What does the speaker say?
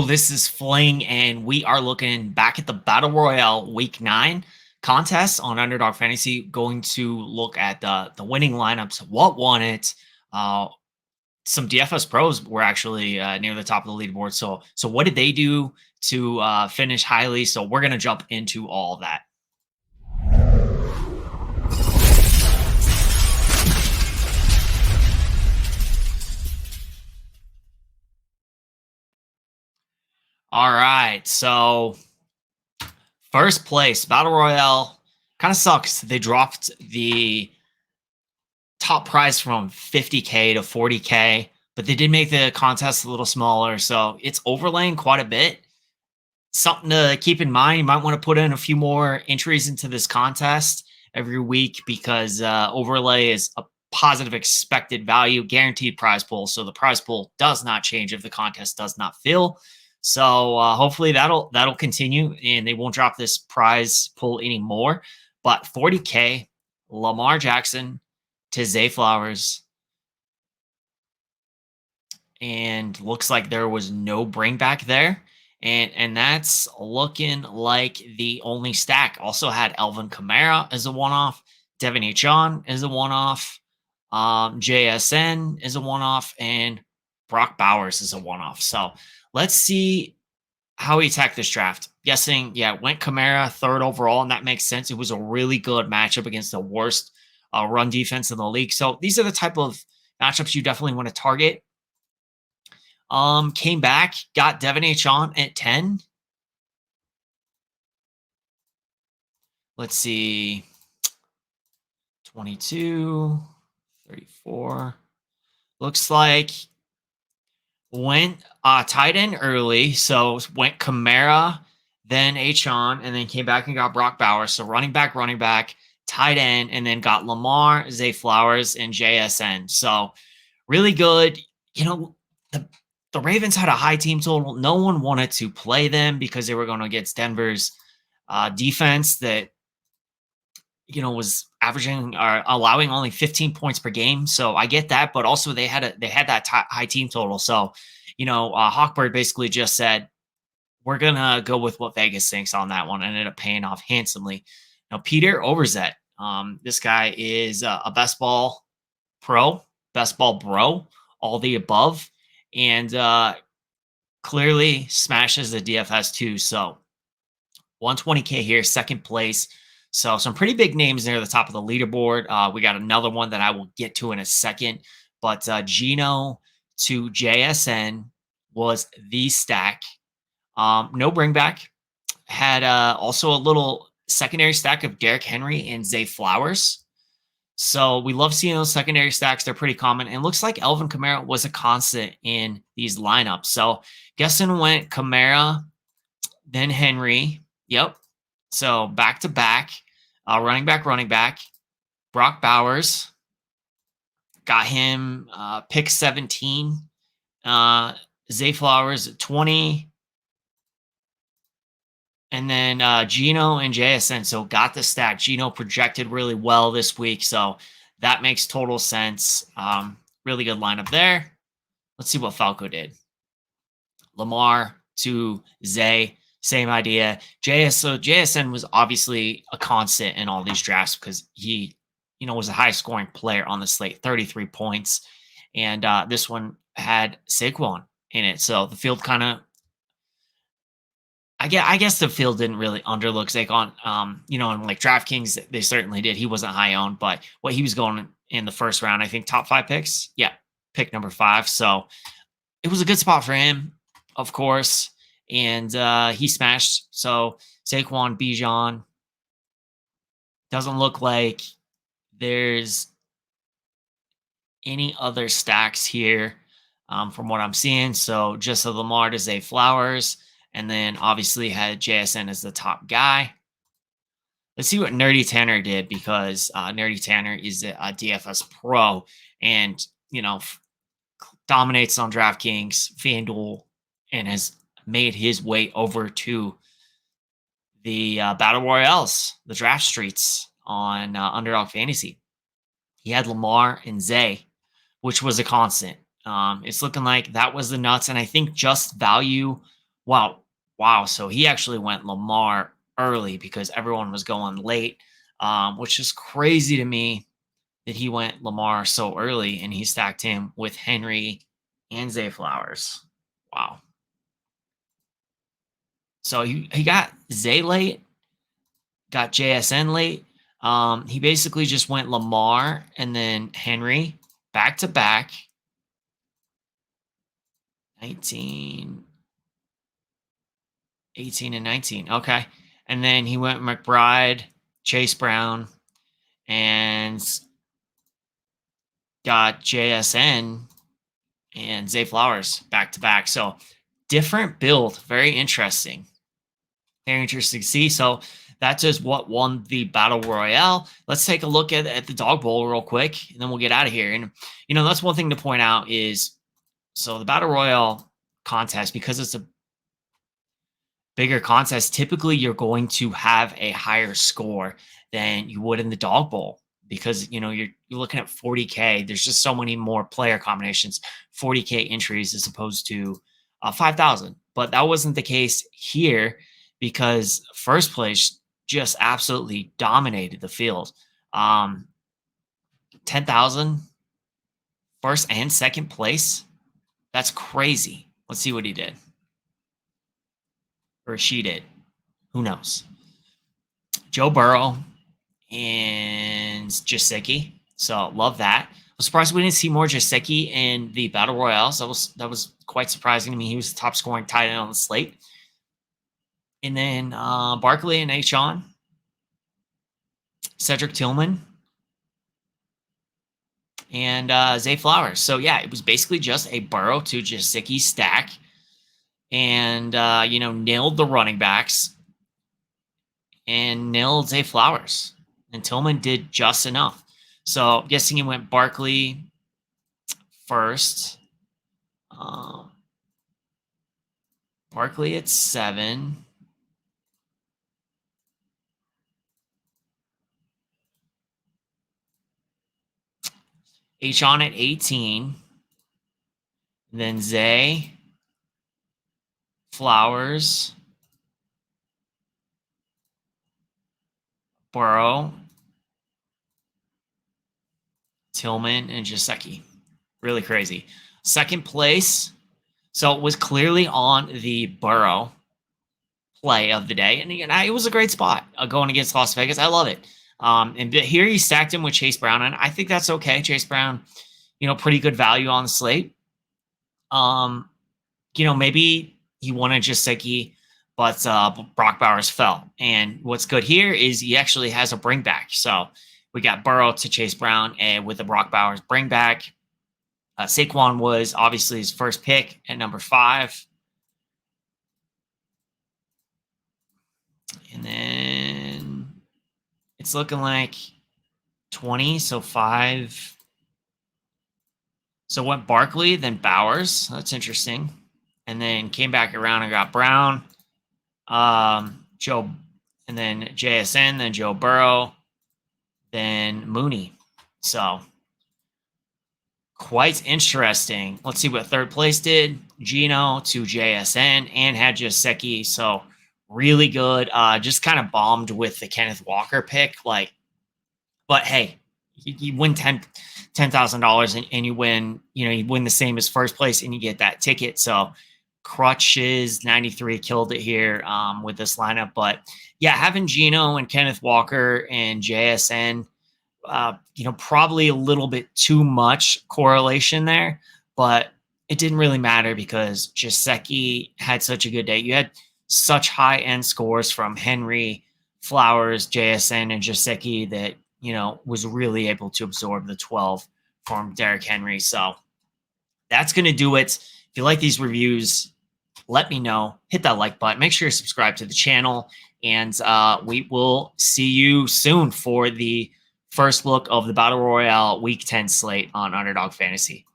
This is Fling, and we are looking back at the Battle Royale Week 9 contest on Underdog Fantasy. Going to look at the winning lineups, what won it. Uh, some DFS pros were actually near the top of the leaderboard. So what did they do to finish highly? So we're gonna jump into all of that. All right, so first place Battle Royale kind of sucks. They dropped the top prize from 50K to 40K, but they did make the contest a little smaller, so it's overlaying quite a bit. Something to keep in mind. You might want to put in a few more entries into this contest every week because overlay is a positive expected value guaranteed prize pool, so the prize pool does not change if the contest does not fill. So hopefully that'll continue and they won't drop this prize pool anymore. But 40K, Lamar Jackson to Zay Flowers, and looks like there was no bring back there. And that's looking like the only stack. Also had Alvin Kamara as a one-off, Devin John as a one-off, JSN is a one-off, and Brock Bowers is a one-off. So let's see how he attacked this draft. Guessing, yeah, went Kamara third overall, and that makes sense. It was a really good matchup against the worst run defense in the league. So these are the type of matchups you definitely want to target. Came back, got Devin John at 10. Let's see. 22, 34. Looks like went tight end early. So went Kamara, then Achon, and then came back and got Brock Bowers. So running back, tight end, and then got Lamar, Zay Flowers, and JSN. So really good. You know, the Ravens had a high team total. No one wanted to play them because they were going against Denver's defense that, you know, was averaging or allowing only 15 points per game. So I get that, but also they had that high team total. So, you know, Hawkbird basically just said, we're going to go with what Vegas thinks on that one, and ended up paying off handsomely. Now, Peter Overzet, this guy is a best ball pro, best ball bro, all the above, and clearly smashes the DFS too. So 120K here, second place. So some pretty big names near the top of the leaderboard. We got another one that I will get to in a second. But Gino to JSN was the stack. No bring back. Had also a little secondary stack of Derrick Henry and Zay Flowers. So we love seeing those secondary stacks. They're pretty common. And looks like Alvin Kamara was a constant in these lineups. So Gesson went Kamara, then Henry. Yep. So back to back, running back. Brock Bowers got him pick 17. Zay Flowers at 20. And then Gino and JSN. So got the stack. Gino projected really well this week. So that makes total sense. Really good lineup there. Let's see what Falco did. Lamar to Zay. Same idea. So JSN was obviously a constant in all these drafts because he, you know, was a high scoring player on the slate, 33 points. And this one had Saquon in it. So the field kind of, I guess the field didn't really underlook Saquon. You know, and like DraftKings, they certainly did. He wasn't high owned, but what he was going in the first round, I think top 5 picks. Yeah, pick number 5. So it was a good spot for him, of course. And he smashed. So Saquon, Bijan. Doesn't look like there's any other stacks here from what I'm seeing. So just a Lamar to Zay Flowers. And then obviously had JSN as the top guy. Let's see what Nerdy Tanner did, because Nerdy Tanner is a DFS pro and, you know, dominates on DraftKings, FanDuel, and has made his way over to the Battle Royales, the draft streets on Underdog Fantasy. He had Lamar and Zay, which was a constant. It's looking like that was the nuts. And I think just value Wow. Wow. So he actually went Lamar early because everyone was going late, which is crazy to me that he went Lamar so early and he stacked him with Henry and Zay Flowers. Wow. So he got Zay late, got JSN late. He basically just went Lamar and then Henry back to back. 19, 18, and 19. Okay. And then he went McBride, Chase Brown, and got JSN and Zay Flowers back to back. So different build. Very interesting. Very interesting to see. So that's just what won the Battle Royale. Let's take a look at the Dog Bowl real quick, and then we'll get out of here. And, that's one thing to point out is, so the Battle Royale contest, because it's a bigger contest, typically you're going to have a higher score than you would in the Dog Bowl because you're looking at 40K. There's just so many more player combinations, 40K entries as opposed to 5,000. But that wasn't the case here because first place just absolutely dominated the field. 10,000 first and second place. That's crazy. Let's see what he did or she did. Who knows? Joe Burrow and Jasicki. So love that. I'm surprised we didn't see more Jasicki in the Battle Royales. That was quite surprising to me. He was the top scoring tight end on the slate. And then Barkley and Achon, Cedric Tillman, and Zay Flowers. So yeah, it was basically just a Burrow to Jasicki stack, and nailed the running backs and nailed Zay Flowers. And Tillman did just enough. So I'm guessing he went Barkley first. Barkley at 7. Achon at 18. Then Zay, Flowers, Burrow, Tillman, and Jasicki. Really crazy. Second place. So it was clearly on the Burrow play of the day. And it was a great spot going against Las Vegas. I love it. And here he stacked him with Chase Brown. And I think that's okay. Chase Brown, pretty good value on the slate. Maybe he wanted Jasicki, but Brock Bowers fell. And what's good here is he actually has a bring back. So we got Burrow to Chase Brown and with the Brock Bowers bring back. Saquon was obviously his first pick at number 5. And then it's looking like 20, so 5. So went Barkley, then Bowers. That's interesting. And then came back around and got Brown, Joe, and then JSN, then Joe Burrow, then Mooney. So quite interesting. Let's see what third place did. Gino to JSN and had Jasicki. So really good. Just kind of bombed with the Kenneth Walker pick. But hey, you win $10,000 and you win, you win the same as first place and you get that ticket. So Crutches 93 killed it here with this lineup. But yeah, having Gino and Kenneth Walker and JSN, probably a little bit too much correlation there, but it didn't really matter because Jasicki had such a good day. You had such high end scores from Henry, Flowers, JSN, and Jasicki that, was really able to absorb the 12 from Derrick Henry. So that's going to do it. If you like these reviews, let me know. Hit that like button. Make sure you subscribe to the channel. And we will see you soon for the first look of the Battle Royale Week 10 slate on Underdog Fantasy.